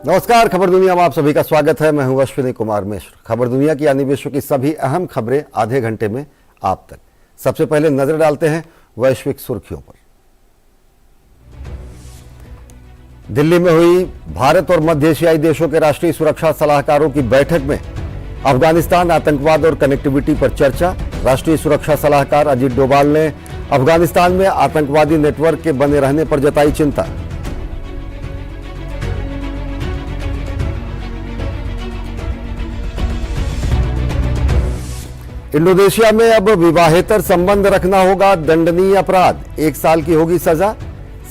नमस्कार, खबर दुनिया में आप सभी का स्वागत है। मैं हूं अश्विनी कुमार मिश्र। खबर दुनिया की यानी विश्व की सभी अहम खबरें आधे घंटे में आप तक। सबसे पहले नजर डालते हैं वैश्विक सुर्खियों पर। दिल्ली में हुई भारत और मध्य एशियाई देशों के राष्ट्रीय सुरक्षा सलाहकारों की बैठक में अफगानिस्तान, आतंकवाद और कनेक्टिविटी पर चर्चा। राष्ट्रीय सुरक्षा सलाहकार अजीत डोभाल ने अफगानिस्तान में आतंकवादी नेटवर्क के बने रहने पर जताई चिंता। इंडोनेशिया में अब विवाहेतर संबंध रखना होगा दंडनीय अपराध, 1 साल की होगी सजा।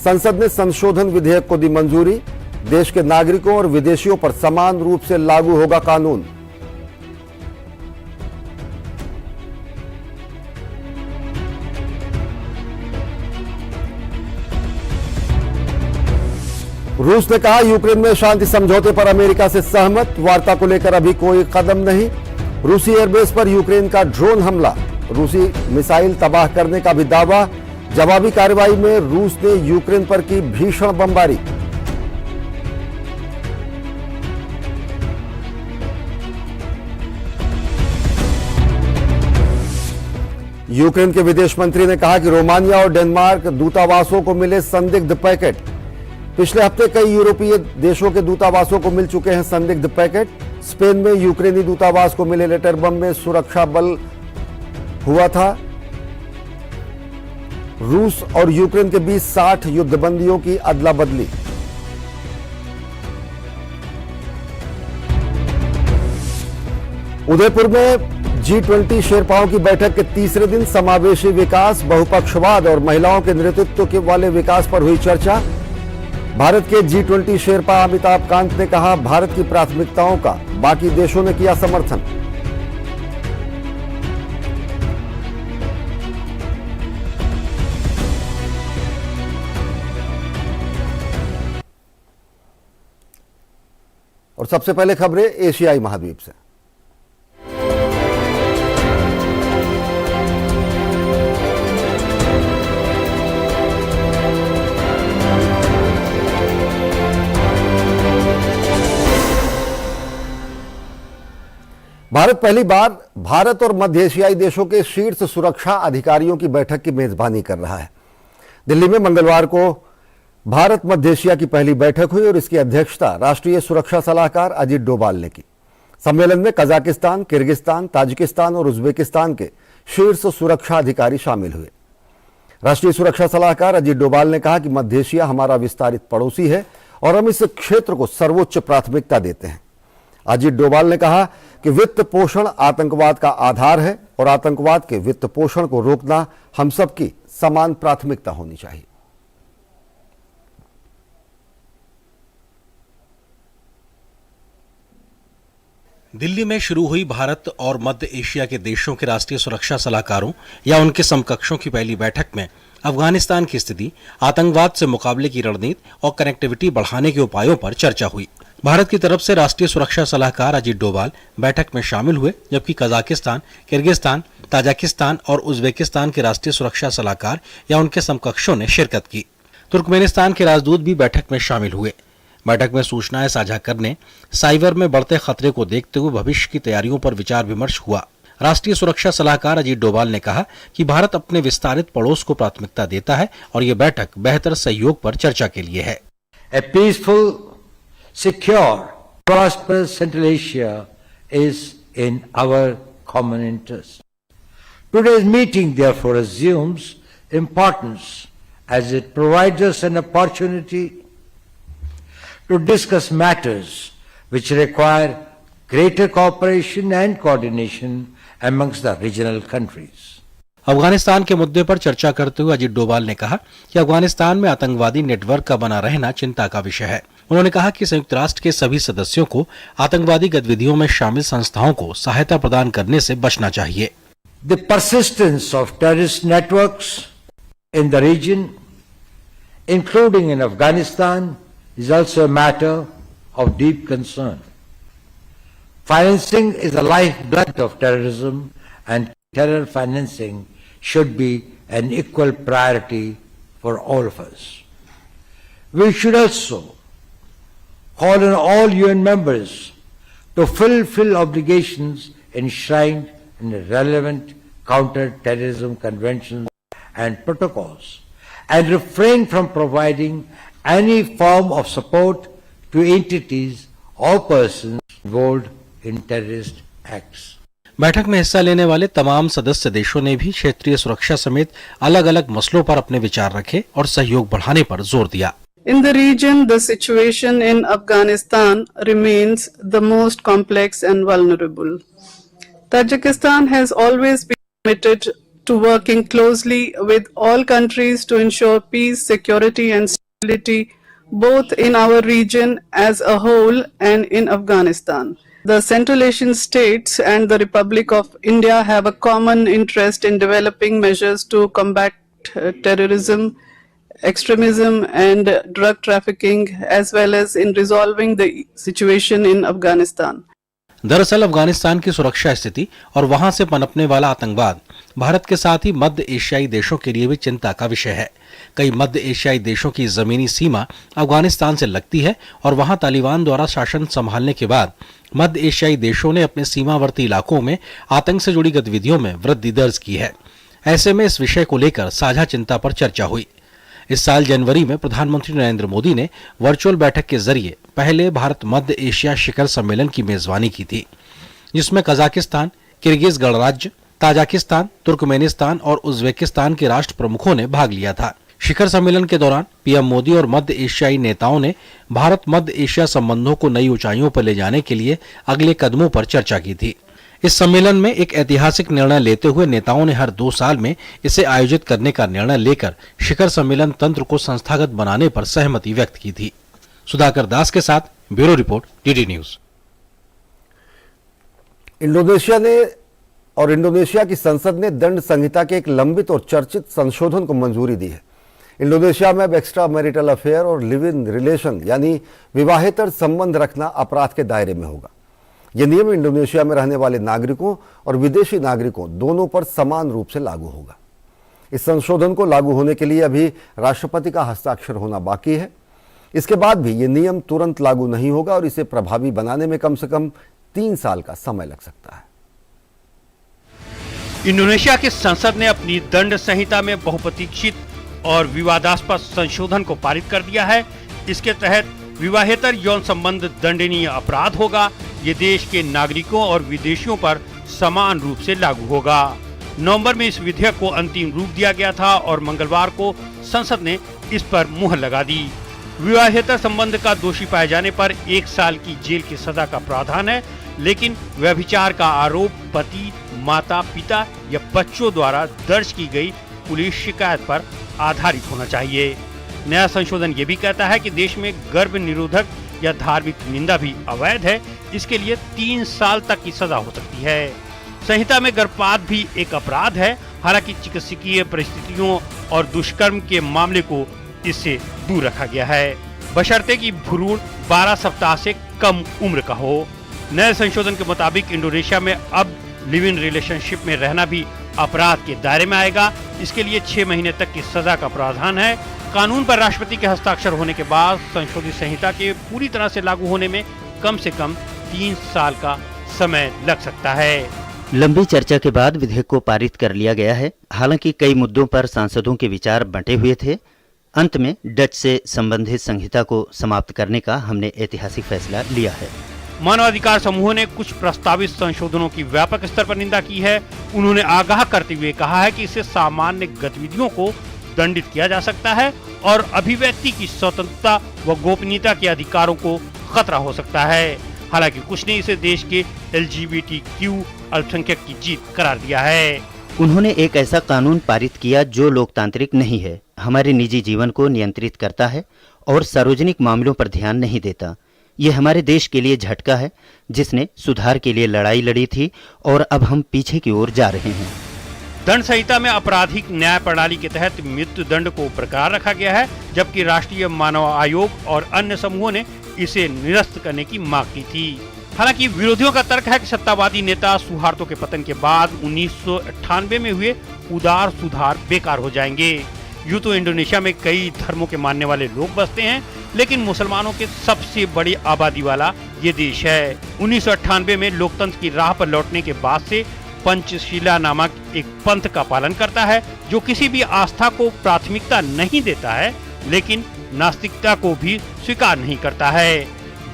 संसद ने संशोधन विधेयक को दी मंजूरी। देश के नागरिकों और विदेशियों पर समान रूप से लागू होगा कानून। रूस ने कहा यूक्रेन में शांति समझौते पर अमेरिका से सहमत। वार्ता को लेकर अभी कोई कदम नहीं। रूसी एयरबेस पर यूक्रेन का ड्रोन हमला, रूसी मिसाइल तबाह करने का भी दावा। जवाबी कार्रवाई में रूस ने यूक्रेन पर की भीषण बमबारी। यूक्रेन के विदेश मंत्री ने कहा कि रोमानिया और डेनमार्क दूतावासों को मिले संदिग्ध पैकेट। पिछले हफ्ते कई यूरोपीय देशों के दूतावासों को मिल चुके हैं संदिग्ध पैकेट। स्पेन में यूक्रेनी दूतावास को मिले लेटर बम में सुरक्षा बल हुआ था। रूस और यूक्रेन के बीच 60 युद्धबंदियों की अदला बदली। उदयपुर में G20 शेरपाओं की बैठक के तीसरे दिन समावेशी विकास, बहुपक्षवाद और महिलाओं के नेतृत्व के वाले विकास पर हुई चर्चा। भारत के G20 शेरपा अमिताभ कांत ने कहा, भारत की प्राथमिकताओं का बाकी देशों ने किया समर्थन। और सबसे पहले खबरें एशियाई महाद्वीप से। भारत पहली बार भारत और मध्य एशियाई देशों के शीर्ष सुरक्षा अधिकारियों की बैठक की मेजबानी कर रहा है। दिल्ली में मंगलवार को भारत मध्य एशिया की पहली बैठक हुई और इसकी अध्यक्षता राष्ट्रीय सुरक्षा सलाहकार अजीत डोभाल ने की। सम्मेलन में कजाकिस्तान, किर्गिस्तान, ताजिकिस्तान और उज्बेकिस्तान के शीर्ष सुरक्षा अधिकारी शामिल हुए। राष्ट्रीय सुरक्षा सलाहकार अजीत डोभाल ने कहा कि मध्य एशिया हमारा विस्तारित पड़ोसी है और हम इस क्षेत्र को सर्वोच्च प्राथमिकता देते हैं। अजीत डोभाल ने कहा कि वित्त पोषण आतंकवाद का आधार है और आतंकवाद के वित्त पोषण को रोकना हम सबकी समान प्राथमिकता होनी चाहिए। दिल्ली में शुरू हुई भारत और मध्य एशिया के देशों के राष्ट्रीय सुरक्षा सलाहकारों या उनके समकक्षों की पहली बैठक में अफगानिस्तान की स्थिति, आतंकवाद से मुकाबले की रणनीति और कनेक्टिविटी बढ़ाने के उपायों पर चर्चा हुई। भारत की तरफ से राष्ट्रीय सुरक्षा सलाहकार अजीत डोभाल बैठक में शामिल हुए, जबकि कजाकिस्तान, किर्गिस्तान, ताजिकिस्तान और उज्बेकिस्तान के राष्ट्रीय सुरक्षा सलाहकार या उनके समकक्षों ने शिरकत की। तुर्कमेनिस्तान के राजदूत भी बैठक में शामिल हुए। बैठक में सूचनाएं साझा करने, साइबर में बढ़ते खतरे को देखते हुए भविष्य की तैयारियों पर विचार विमर्श हुआ। राष्ट्रीय सुरक्षा सलाहकार अजीत डोभाल ने कहा कि भारत अपने विस्तारित पड़ोस को प्राथमिकता देता है और ये बैठक बेहतर सहयोग पर चर्चा के लिए है। A peaceful, secure, prosperous Central Asia is in our common interest. Today's meeting therefore assumes importance as it provides us an opportunity to discuss matters which require greater cooperation and coordination amongst the regional countries. Afghanistan के मुद्दे पर चर्चा करते हुए अजीत डोभाल ने कहा कि अफगानिस्तान में आतंकवादी नेटवर्क का बना रहना चिंता का विषय है। उन्होंने कहा कि संयुक्त राष्ट्र के सभी सदस्यों को आतंकवादी गतिविधियों में शामिल संस्थाओं को सहायता प्रदान करने से बचना चाहिए। The persistence of terrorist networks in the region, including in Afghanistan, is also a matter of deep concern. Financing is the lifeblood of terrorism, and terror financing should be an equal priority for all of us. We should also call on all UN members to fulfill obligations enshrined in the relevant counter-terrorism conventions and protocols and refrain from providing any form of support to entities or persons involved in terrorist acts. बैठक में हिस्सा लेने वाले तमाम सदस्य देशों ने भी क्षेत्रीय सुरक्षा समेत अलग अलग मसलों पर अपने विचार रखे और सहयोग बढ़ाने पर जोर दिया। In the region, the situation in Afghanistan remains the most complex and vulnerable. Tajikistan has always been committed to working closely with all countries to ensure peace, security and stability both in our region as a whole and in Afghanistan. The Central Asian states and the Republic of India have a common interest in developing measures to combat terrorism, extremism and drug trafficking as well as in resolving the situation in Afghanistan. दरअसल अफगानिस्तान की सुरक्षा स्थिति और वहां से पनपने वाला आतंकवाद भारत के साथ ही मध्य एशियाई देशों के लिए भी चिंता का विषय है। कई मध्य एशियाई देशों की जमीनी सीमा अफगानिस्तान से लगती है और वहां तालिबान द्वारा शासन संभालने के बाद मध्य एशियाई देशों ने अपने सीमावर्ती इलाकों में आतंक से जुड़ी गतिविधियों में वृद्धि दर्ज की है। ऐसे में इस विषय को लेकर साझा चिंता पर चर्चा हुई। इस साल जनवरी में प्रधानमंत्री नरेंद्र मोदी ने वर्चुअल बैठक के जरिए पहले भारत मध्य एशिया शिखर सम्मेलन की मेजबानी की थी, जिसमें कजाकिस्तान, किर्गिज गणराज्य, ताजिकिस्तान, तुर्कमेनिस्तान और उज्बेकिस्तान के राष्ट्र प्रमुखों ने भाग लिया था। शिखर सम्मेलन के दौरान पीएम मोदी और मध्य एशियाई नेताओं ने भारत मध्य एशिया संबंधों को नई ऊंचाइयों पर ले जाने के लिए अगले कदमों पर चर्चा की थी। इस सम्मेलन में एक ऐतिहासिक निर्णय लेते हुए नेताओं ने हर 2 साल में इसे आयोजित करने का निर्णय लेकर शिखर सम्मेलन तंत्र को संस्थागत बनाने पर सहमति व्यक्त की थी। सुधाकर दास के साथ bureau report, DD news. Indonesia की संसद ने दंड संहिता के एक लंबित और चर्चित संशोधन को मंजूरी दी है। इंडोनेशिया में अब एक्स्ट्रा मैरिटल अफेयर और लिव इन रिलेशन यानी विवाहेतर संबंध रखना अपराध के दायरे में होगा। यह नियम इंडोनेशिया में रहने वाले नागरिकों और विदेशी नागरिकों दोनों पर समान रूप से लागू होगा। इस संशोधन को लागू होने के लिए अभी राष्ट्रपति का हस्ताक्षर होना बाकी है। इसके बाद भी यह नियम तुरंत लागू नहीं होगा और इसे प्रभावी बनाने में कम से कम 3 साल का समय लग सकता है। इंडोनेशिया की संसद ने अपनी दंड संहिता में बहुप्रतीक्षित और विवादास्पद संशोधन को पारित कर दिया है। इसके तहत विवाहेतर यौन संबंध दंडनीय अपराध होगा। ये देश के नागरिकों और विदेशियों पर समान रूप से लागू होगा। नवंबर में इस विधेयक को अंतिम रूप दिया गया था और मंगलवार को संसद ने इस पर मुहर लगा दी। विवाहेतर संबंध का दोषी पाए जाने पर 1 साल की जेल की सजा का प्रावधान है, लेकिन व्यभिचार का आरोप पति, माता, पिता या बच्चों द्वारा दर्ज की गई पुलिस शिकायत पर आधारित होना चाहिए। नया संशोधन ये भी कहता है कि देश में गर्भ निरोधक या धार्मिक निंदा भी अवैध है। इसके लिए 3 साल तक की सजा हो सकती है। संहिता में गर्भपात भी एक अपराध है, हालांकि चिकित्सकीय परिस्थितियों और दुष्कर्म के मामले को इससे दूर रखा गया है, बशर्ते कि भ्रूण 12 सप्ताह से कम उम्र का हो। नए संशोधन के मुताबिक इंडोनेशिया में अब लिव इन रिलेशनशिप में रहना भी अपराध के दायरे में आएगा। इसके लिए 6 महीने तक की सजा का प्रावधान है। कानून पर राष्ट्रपति के हस्ताक्षर होने के बाद संशोधित संहिता के पूरी तरह से लागू होने में कम से कम 3 साल का समय लग सकता है। लंबी चर्चा के बाद विधेयक को पारित कर लिया गया है। हालांकि कई मुद्दों पर सांसदों के विचार बंटे हुए थे। अंत में डच से संबंधित संहिता को समाप्त करने का हमने ऐतिहासिक फैसला लिया है। मानवाधिकार समूहों ने कुछ प्रस्तावित संशोधनों की व्यापक स्तर पर निंदा की है। उन्होंने आगाह करते हुए कहा है कि इससे सामान्य गतिविधियों को दंडित किया जा सकता है और अभिव्यक्ति की स्वतंत्रता व गोपनीयता के अधिकारों को खतरा हो सकता है। हालांकि कुछ ने इसे देश के LGBTQ अल्पसंख्यक की जीत करार दिया है। उन्होंने एक ऐसा कानून पारित किया जो लोकतांत्रिक नहीं है, हमारे निजी जीवन को नियंत्रित करता है और सार्वजनिक मामलों पर ध्यान नहीं देता। ये हमारे देश के लिए झटका है, जिसने सुधार के लिए लड़ाई लड़ी थी और अब हम पीछे की ओर जा रहे हैं। दंड संहिता में आपराधिक न्याय प्रणाली के तहत मृत्यु दंड को बरकरार रखा गया है, जबकि राष्ट्रीय मानव आयोग और अन्य समूहों ने इसे निरस्त करने की मांग की थी। हालांकि विरोधियों का तर्क है कि सत्तावादी नेता सुहार्तो के पतन के बाद 1998 में हुए उदार सुधार बेकार हो जाएंगे। यूं तो इंडोनेशिया में कई धर्मों के मानने वाले लोग बसते हैं, लेकिन मुसलमानों के सबसे बड़ी आबादी वाला ये देश है। 1998 में लोकतंत्र की राह पर लौटने के बाद से पंचशीला नामक एक पंथ का पालन करता है, जो किसी भी आस्था को प्राथमिकता नहीं देता है, लेकिन नास्तिकता को भी स्वीकार नहीं करता है।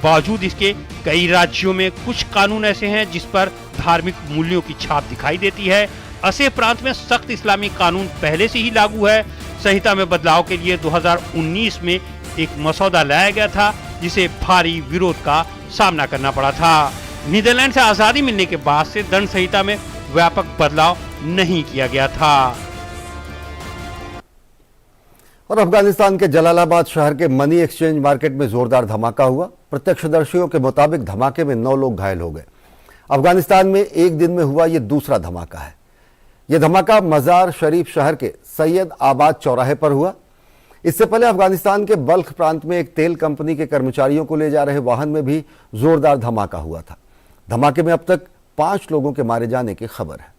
बावजूद इसके कई राज्यों में कुछ कानून ऐसे हैं जिस पर धार्मिक मूल्यों की छाप दिखाई देती है। असे प्रांत में सख्त इस्लामी कानून पहले से ही लागू है। संहिता में बदलाव के लिए 2019 में एक मसौदा लाया गया था, जिसे भारी विरोध का सामना करना पड़ा था। नीदरलैंड से आजादी मिलने के बाद से दंड संहिता में व्यापक बदलाव नहीं किया गया था। और अफगानिस्तान के जलालाबाद शहर के मनी एक्सचेंज मार्केट में जोरदार धमाका हुआ। प्रत्यक्षदर्शियों के मुताबिक धमाके में 9 लोग घायल हो गए। अफगानिस्तान में एक दिन में हुआ यह दूसरा धमाका है। यह धमाका मजार शरीफ शहर के सैयद आबाद चौराहे पर हुआ। इससे पहले अफगानिस्तान के बल्ख प्रांत में एक तेल कंपनी के कर्मचारियों को ले जा रहे वाहन में भी जोरदार धमाका हुआ था। धमाके में अब तक 5 लोगों के मारे जाने की खबर है।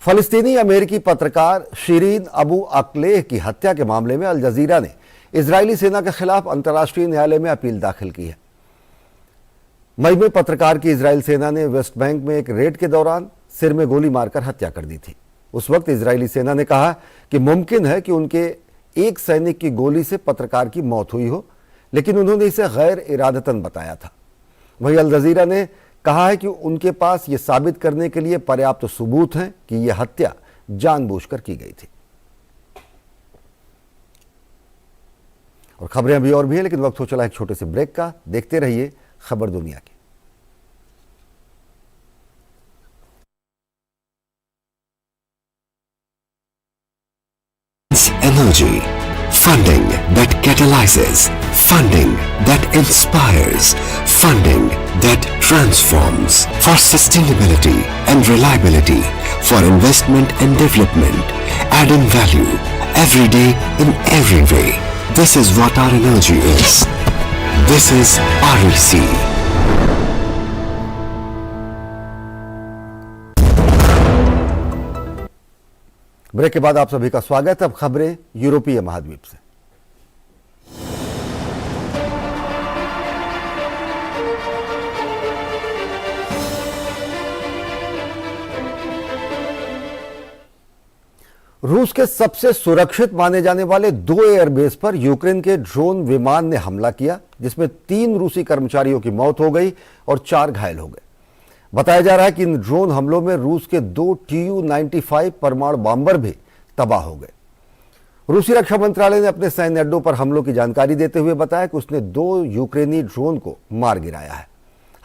फलस्तीनी अमेरिकी पत्रकार शिरीन अबू अक्लेह की हत्या के मामले में अल जजीरा ने इजरायली सेना के खिलाफ अंतर्राष्ट्रीय न्यायालय में अपील दाखिल की है। मई में पत्रकार की इजरायल सेना ने वेस्ट बैंक में एक रेड के दौरान सिर में गोली मारकर हत्या कर दी थी। उस वक्त इजरायली सेना ने कहा कि मुमकिन है कि उनके एक सैनिक की गोली से पत्रकार की मौत हुई हो, लेकिन उन्होंने इसे गैर इरादतन बताया था। वहीं अल जजीरा ने कहा है कि उनके पास यह साबित करने के लिए पर्याप्त सबूत हैं कि यह हत्या जानबूझकर की गई थी। और खबरें अभी और भी हैं, लेकिन वक्त हो चला एक छोटे से ब्रेक का। देखते रहिए खबर दुनिया की। Energy, funding that catalyzes, funding that inspires, funding that transforms, for sustainability and reliability, for investment and development, adding value every day in every way. This is what our energy is. This is REC. Break के बाद आप सभी का स्वागत है। अब खबरें यूरोपीय महाद्वीप से। रूस के सबसे सुरक्षित माने जाने वाले 2 एयरबेस पर यूक्रेन के ड्रोन विमान ने हमला किया, जिसमें 3 रूसी कर्मचारियों की मौत हो गई और 4 घायल हो गए। बताया जा रहा है कि इन ड्रोन हमलों में रूस के 2 Tu-95 परमाणु बॉम्बर भी तबाह हो गए। रूसी रक्षा मंत्रालय ने अपने सैन्य अड्डों पर हमलों की जानकारी देते हुए बताया कि उसने 2 यूक्रेनी ड्रोन को मार गिराया है।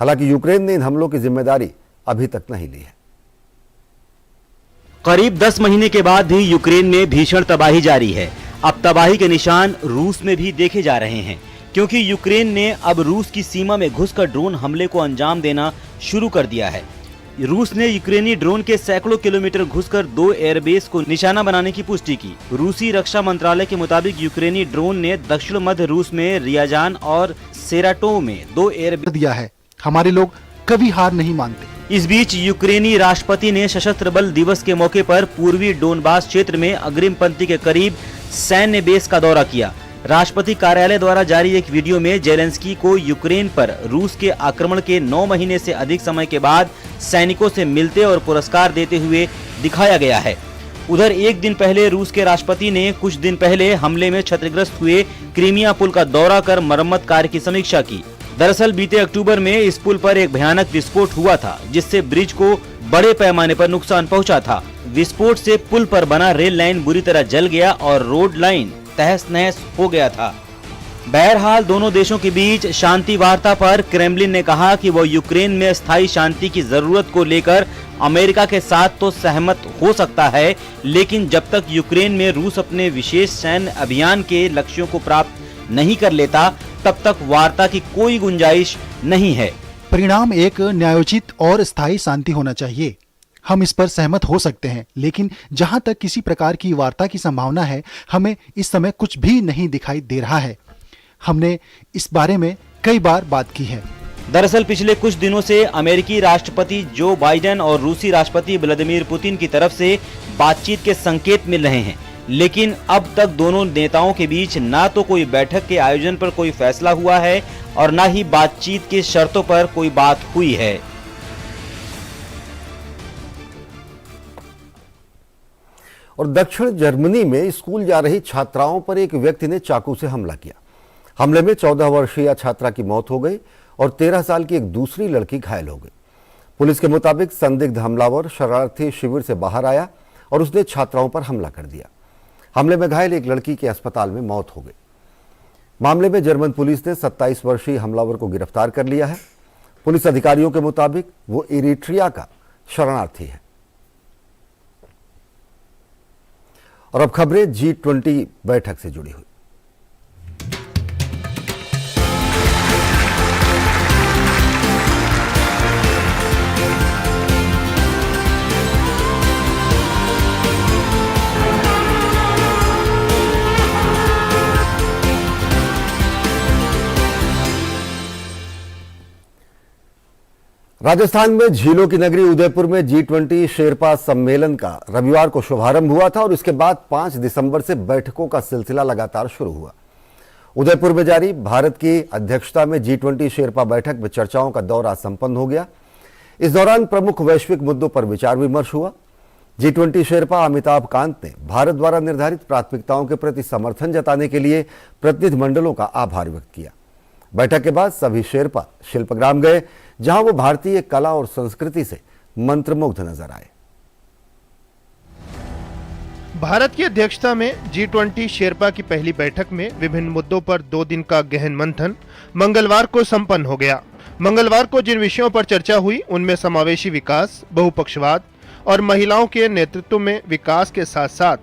हालांकि यूक्रेन ने इन हमलों की जिम्मेदारी अभी तक नहीं ली है। करीब 10 महीने के बाद भी यूक्रेन में भीषण तबाही जारी है। अब तबाही के निशान रूस में भी देखे जा रहे हैं, क्योंकि यूक्रेन ने अब रूस की सीमा में घुसकर ड्रोन हमले को अंजाम देना शुरू कर दिया है। रूस ने यूक्रेनी ड्रोन के सैकड़ों किलोमीटर घुसकर 2 एयरबेस को निशाना बनाने की पुष्टि की। रूसी रक्षा मंत्रालय के मुताबिक यूक्रेनी ड्रोन ने दक्षिण मध्य रूस में रियाजान और सेराटोव में 2 एयरबेस दिया है। हमारे लोग कभी हार नहीं मानते। इस बीच यूक्रेनी राष्ट्रपति ने सशस्त्र बल दिवस के मौके पर पूर्वी डोनबास क्षेत्र में अग्रिम पंक्ति के करीब सैन्य बेस का दौरा किया। राष्ट्रपति कार्यालय द्वारा जारी एक वीडियो में जेलेंस्की को यूक्रेन पर रूस के आक्रमण के 9 महीने से अधिक समय के बाद सैनिकों से मिलते और पुरस्कार देते हुए दिखाया गया है। उधर एक दिन पहले रूस के राष्ट्रपति ने कुछ दिन पहले हमले में क्षतिग्रस्त हुए क्रीमिया पुल का दौरा कर मरम्मत कार्य की समीक्षा की। दरअसल बीते अक्टूबर में इस पुल पर एक भयानक विस्फोट हुआ था, जिससे ब्रिज को बड़े पैमाने पर नुकसान पहुंचा था। विस्फोट से पुल पर बना रेल लाइन बुरी तरह जल गया और रोड लाइन तहस नहस हो गया था। बहरहाल दोनों देशों के बीच शांति वार्ता पर क्रेमलिन ने कहा कि वो यूक्रेन में स्थायी शांति की जरूरत को लेकर अमेरिका के साथ तो सहमत हो सकता है, लेकिन जब तक यूक्रेन में रूस अपने विशेष सैन्य अभियान के लक्ष्यों को प्राप्त नहीं कर लेता, तब तक वार्ता की कोई गुंजाइश नहीं है। परिणाम एक न्यायोचित और स्थायी शांति होना चाहिए। हम इस पर सहमत हो सकते हैं, लेकिन जहां तक किसी प्रकार की वार्ता की संभावना है, हमें इस समय कुछ भी नहीं दिखाई दे रहा है। हमने इस बारे में कई बार बात की है। दरअसल पिछले कुछ दिनों से अमेरिकी राष्ट्रपति जो बाइडेन और रूसी राष्ट्रपति व्लादिमीर पुतिन की तरफ से बातचीत के संकेत मिल रहे हैं, लेकिन अब तक दोनों नेताओं के बीच ना तो कोई बैठक के आयोजन पर कोई फैसला हुआ है और ना ही बातचीत की शर्तों पर कोई बात हुई है। और दक्षिण जर्मनी में स्कूल जा रही छात्राओं पर एक व्यक्ति ने चाकू से हमला किया। हमले में 14 वर्षीय छात्रा की मौत हो गई और 13 साल की एक दूसरी लड़की घायल हो गई। पुलिस के मुताबिक संदिग्ध हमलावर शरणार्थी शिविर से बाहर आया और उसने छात्राओं पर हमला कर दिया। हमले में घायल एक लड़की की अस्पताल में मौत हो गई। मामले में जर्मन पुलिस ने 27 वर्षीय हमलावर को गिरफ्तार कर लिया है। पुलिस अधिकारियों के मुताबिक वो इरिट्रिया का शरणार्थी है। और अब खबरें G20 बैठक से जुड़ी हुई। राजस्थान में झीलों की नगरी उदयपुर में G20 शेरपा सम्मेलन का रविवार को शुभारंभ हुआ था और इसके बाद 5 दिसंबर से बैठकों का सिलसिला लगातार शुरू हुआ। उदयपुर में जारी भारत की अध्यक्षता में G20 शेरपा बैठक में चर्चाओं का दौर संपन्न हो गया। इस दौरान प्रमुख वैश्विक मुद्दों पर विचार विमर्श हुआ। G20 शेरपा अमिताभ कांत ने भारत द्वारा निर्धारित प्राथमिकताओं के प्रति समर्थन जताने के लिए प्रतिनिधिमंडलों का आभार व्यक्त किया। बैठक के बाद सभी शेरपा शिल्पग्राम गए, जहां वो भारतीय कला और संस्कृति से मंत्रमुग्ध नजर आए। भारत की अध्यक्षता में G20 शेरपा की पहली बैठक में विभिन्न मुद्दों पर 2 दिन का गहन मंथन मंगलवार को संपन्न हो गया। मंगलवार को जिन विषयों पर चर्चा हुई उनमें समावेशी विकास, बहुपक्षवाद और महिलाओं के नेतृत्व में विकास के साथ साथ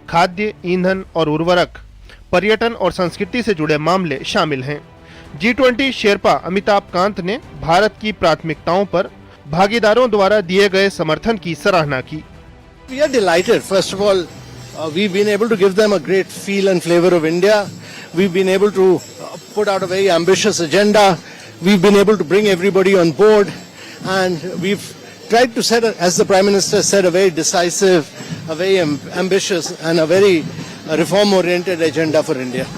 खाद्य, ईंधन और उर्वरक, पर्यटन और संस्कृति से जुड़े मामले शामिल हैं। G20 शेरपा अमिताभ कांत ने भारत की प्राथमिकताओं पर भागीदारों द्वारा दिए गए समर्थन की सराहना की। We are delighted. First of all, we've been able to give them a great feel and flavor of India. We've been able to put out a very ambitious agenda. We've been able to bring everybody on board, and we've tried to set, as the Prime Minister said, a very decisive, a very ambitious and a very reform-oriented agenda for India.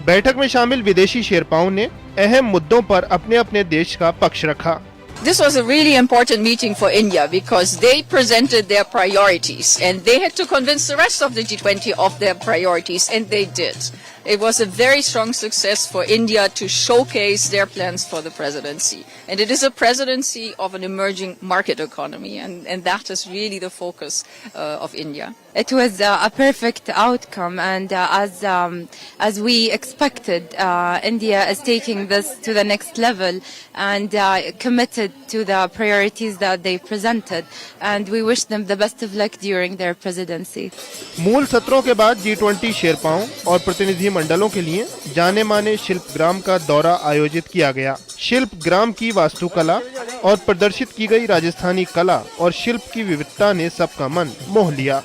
बैठक में शामिल विदेशी शेरपाओं ने अहम मुद्दों पर अपने अपने देश का पक्ष रखा। This was a really important meeting for India because they presented their priorities and they had to convince the rest of the G20 of their priorities, and they did. It was a very strong success for India to showcase their plans for the presidency. And it is a presidency of an emerging market economy, and that is really the focus of India. It was a perfect outcome, and as we expected, India is taking this to the next level and committed to the priorities that they presented, and we wish them the best of luck during their presidency. मूल सत्रों के बाद G20 शेरपाओं और प्रतिनिधि मंडलों के लिए जाने माने शिल्पग्राम का दौरा आयोजित किया गया। शिल्पग्राम की वास्तुकला और प्रदर्शित की गई राजस्थानी कला और शिल्प की विविधता ने सबका मन मोह लिया।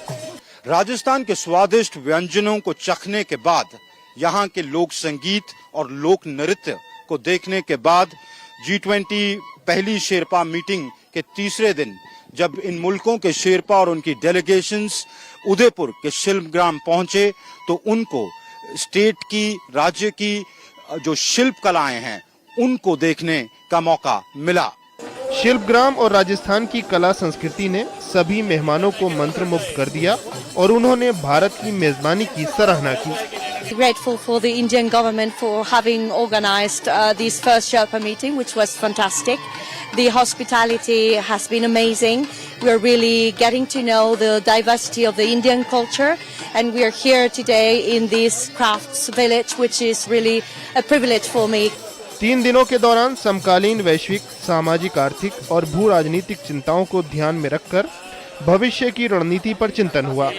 राजस्थान के स्वादिष्ट व्यंजनों को चखने के बाद, यहाँ के लोक संगीत और लोक नृत्य को देखने के बाद G20 पहली शेरपा मीटिंग के तीसरे दिन जब इन मुल्कों के शेरपा और उनकी डेलीगेशंस उदयपुर के शिल्पग्राम पहुंचे तो उनको स्टेट की, राज्य की जो शिल्प कलाएं हैं उनको देखने का मौका मिला। शिल्पग्राम और राजस्थान की कला संस्कृति ने सभी मेहमानों को मंत्रमुग्ध कर दिया और उन्होंने भारत की मेजबानी की सराहना की। Grateful for the Indian government for having organized this first Sherpa meeting, which was fantastic. The hospitality has been amazing. We are really getting to know the diversity of the Indian culture, and we are here today in this crafts village, which is really a privilege for me. 3 दिनों के दौरान समकालीन वैश्विक, सामाजिक, आर्थिक और भू राजनीतिक चिंताओं को ध्यान में रखकर भविष्य की रणनीति पर चिंतन हुआ।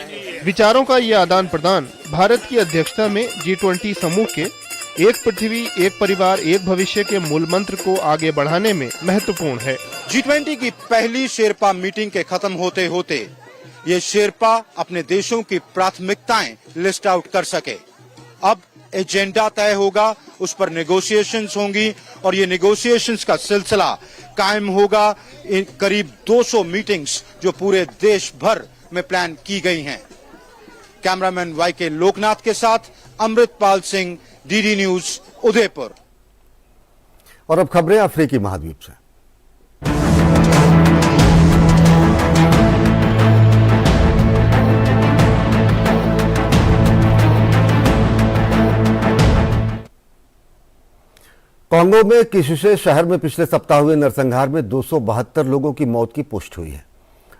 विचारों का ये आदान प्रदान भारत की अध्यक्षता में G20 समूह के एक पृथ्वी, एक परिवार, एक भविष्य के मूल मंत्र को आगे बढ़ाने में महत्वपूर्ण है। G20 की पहली शेरपा मीटिंग के खत्म होते होते ये शेरपा अपने देशों की प्राथमिकताएं लिस्ट आउट कर सके। अब एजेंडा तय होगा उस पर नेगोशिएशंस होंगी और ये नेगोशिएशंस का सिलसिला कायम होगा। करीब 200 मीटिंग्स जो पूरे देश भर में प्लान की गई हैं। कैमरामैन वाईके लोकनाथ के साथ अमृतपाल सिंह, डीडी न्यूज, उदयपुर। और अब खबरें अफ्रीकी महाद्वीप से। कांगो में किशुसे शहर में पिछले सप्ताह हुए नरसंहार में 272 लोगों की मौत की पुष्टि हुई है।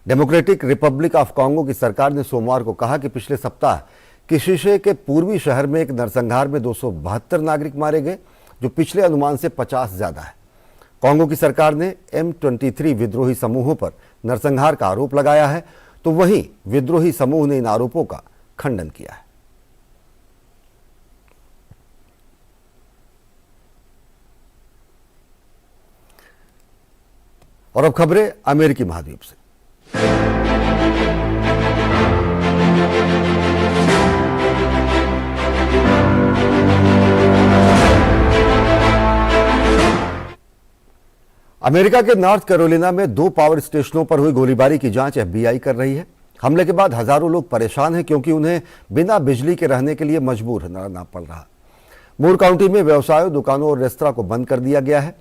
डेमोक्रेटिक रिपब्लिक ऑफ कांगो की सरकार ने सोमवार को कहा कि पिछले सप्ताह किशुसे के पूर्वी शहर में एक नरसंहार में 272 नागरिक मारे गए, जो पिछले अनुमान से 50 ज्यादा है। कांगो की सरकार ने M23 विद्रोही समूहों पर नरसंहार का आरोप लगाया है, तो वहीं विद्रोही समूह ने इन आरोपों का खंडन किया है। और अब खबरें अमेरिकी महाद्वीप से। अमेरिका के नॉर्थ कैरोलिना में 2 पावर स्टेशनों पर हुई गोलीबारी की जांच FBI कर रही है। हमले के बाद हजारों लोग परेशान हैं क्योंकि उन्हें बिना बिजली के रहने के लिए मजबूर रहना पड़ रहा। मूर काउंटी में व्यवसायों, दुकानों और रेस्तरां को बंद कर दिया गया है।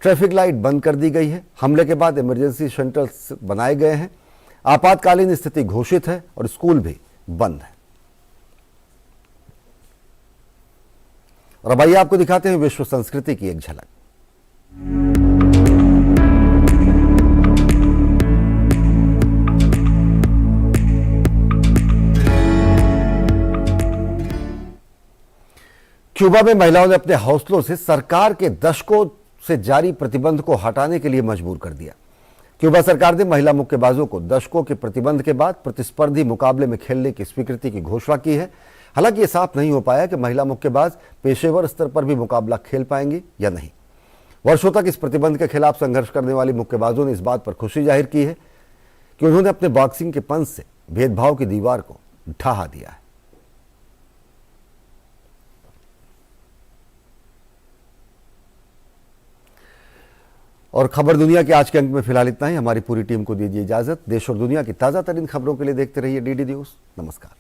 ट्रैफिक लाइट बंद कर दी गई है। हमले के बाद इमरजेंसी शेल्टर्स बनाए गए हैं। आपातकालीन स्थिति घोषित है और स्कूल भी बंद है। और अब आइए आपको दिखाते हैं विश्व संस्कृति की एक झलक। क्यूबा में महिलाओं ने अपने हौसलों से सरकार के दशकों से जारी प्रतिबंध को हटाने के लिए मजबूर कर दिया। क्यूबा सरकार ने महिला मुक्केबाजों को दशकों के प्रतिबंध के बाद प्रतिस्पर्धी मुकाबले में खेलने की स्वीकृति की घोषणा की है। हालांकि यह साफ नहीं हो पाया कि महिला मुक्केबाज पेशेवर स्तर पर भी मुकाबला खेल पाएंगी या नहीं। वर्षों तक इस प्रतिबंध के खिलाफ संघर्ष करने वाली मुक्केबाजों ने इस बात पर खुशी जाहिर की है कि उन्होंने अपने बॉक्सिंग के पंच से भेदभाव की दीवार को ढहा दिया है। और खबर दुनिया के आज के अंक में फिलहाल इतना ही। हमारी पूरी टीम को दीजिए इजाजत। देश और दुनिया की ताजा तरीन खबरों के लिए देखते रहिए DD न्यूज। नमस्कार।